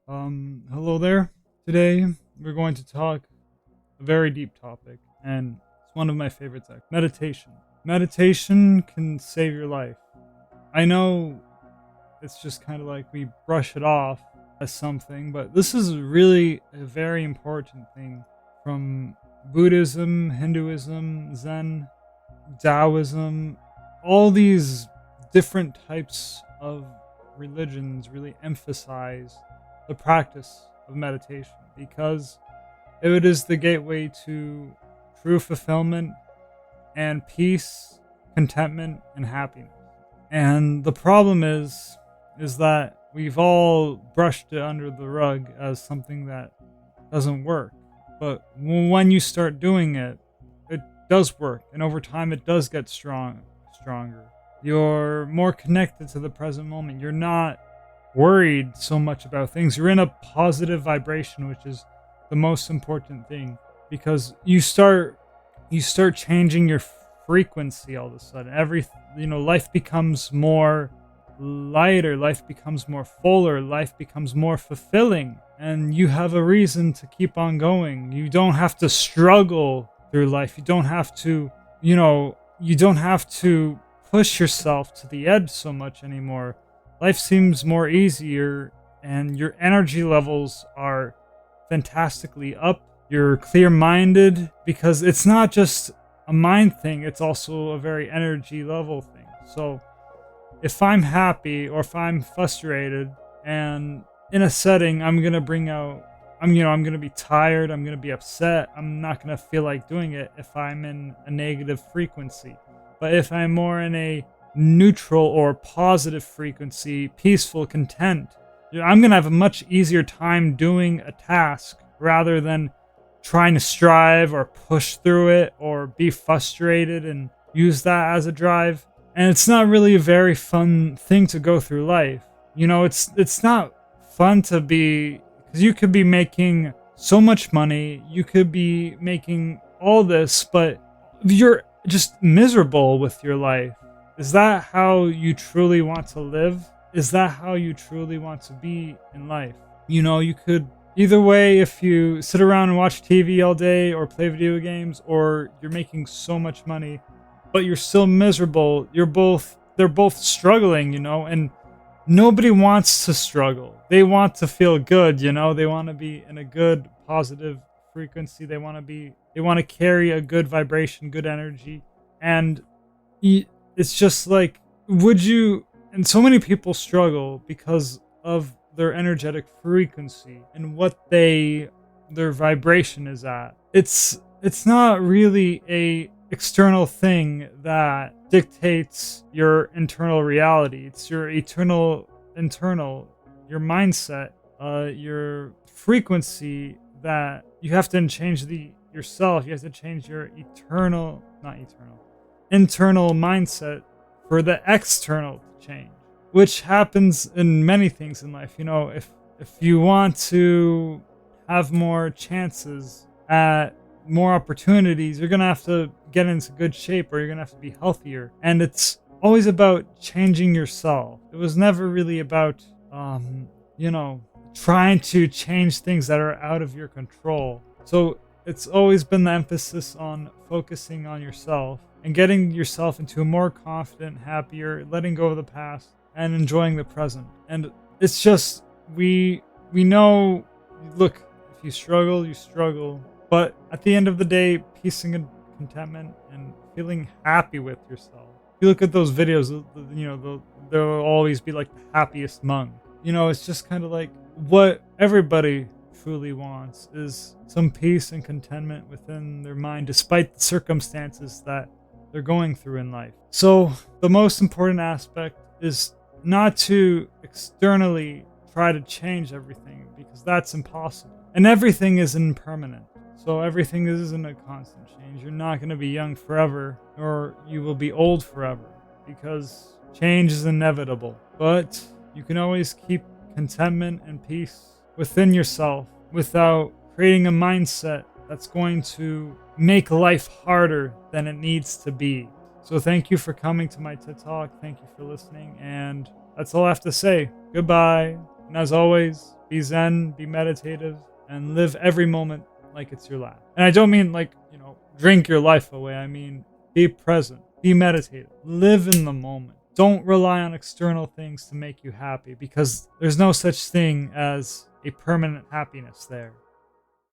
Hello there. Today we're going to talk a very deep topic, and it's one of my favorites. Meditation. Meditation can save your life. I know it's just kind of like we brush it off as something, but this is really a very important thing from Buddhism, Hinduism, Zen, Taoism. All these different types of religions really emphasize the practice of meditation because it is the gateway to true fulfillment and peace, contentment, and happiness. And the problem is that we've all brushed it under the rug as something that doesn't work. But when you start doing it, it does work, and over time it does get stronger. You're more connected to the present moment. You're not worried so much about things. You're in a positive vibration, which is the most important thing, because you start changing your frequency all of a sudden. Life becomes more lighter, life becomes more fuller, life becomes more fulfilling, and you have a reason to keep on going. You don't have to struggle through life. You don't have to push yourself to the edge so much anymore. Life seems more easier, and your energy levels are fantastically up. You're clear minded because it's not just a mind thing, it's also a very energy level thing. So if I'm happy or if I'm frustrated and in a setting, I'm going to be tired, I'm going to be upset, I'm not going to feel like doing it if I'm in a negative frequency. But if I'm more in a neutral or positive frequency, peaceful, content, I'm going to have a much easier time doing a task rather than trying to strive or push through it or be frustrated and use that as a drive. And it's not really a very fun thing to go through life. It's not fun to be, because you could be making so much money, you could be making all this, but you're just miserable with your life. Is that how you truly want to live? Is that how you truly want to be in life? You could either way, if you sit around and watch TV all day or play video games, or you're making so much money but you're still miserable. They're both struggling, and nobody wants to struggle. They want to feel good, they want to be in a good positive frequency. They want to carry a good vibration, good energy. And it's just like, and so many people struggle because of their energetic frequency and what their vibration is at. It's not really a external thing that dictates your internal reality. It's your internal, your mindset, your frequency, that you have to change yourself. You have to change your internal mindset for the external to change, which happens in many things in life. If you want to have more chances at more opportunities, you're gonna have to get into good shape, or you're gonna have to be healthier. And it's always about changing yourself. It was never really about trying to change things that are out of your control. So it's always been the emphasis on focusing on yourself and getting yourself into a more confident, happier, letting go of the past and enjoying the present. And it's just, we know, look, if you struggle, you struggle. But at the end of the day, peace and contentment and feeling happy with yourself. If you look at those videos, they'll always be like the happiest monk. It's just kind of like what everybody truly wants is some peace and contentment within their mind, despite the circumstances that they're going through in life. So the most important aspect is not to externally try to change everything, because that's impossible. And everything is impermanent. So everything isn't a constant change. You're not going to be young forever, or you will be old forever, because change is inevitable. But you can always keep contentment and peace within yourself without creating a mindset that's going to make life harder than it needs to be. So thank you for coming to my TED Talk. Thank you for listening. And that's all I have to say. Goodbye. And as always, be zen, be meditative, and live every moment like it's your last. And I don't mean like, drink your life away. I mean, be present, be meditative, live in the moment. Don't rely on external things to make you happy because there's no such thing as a permanent happiness there.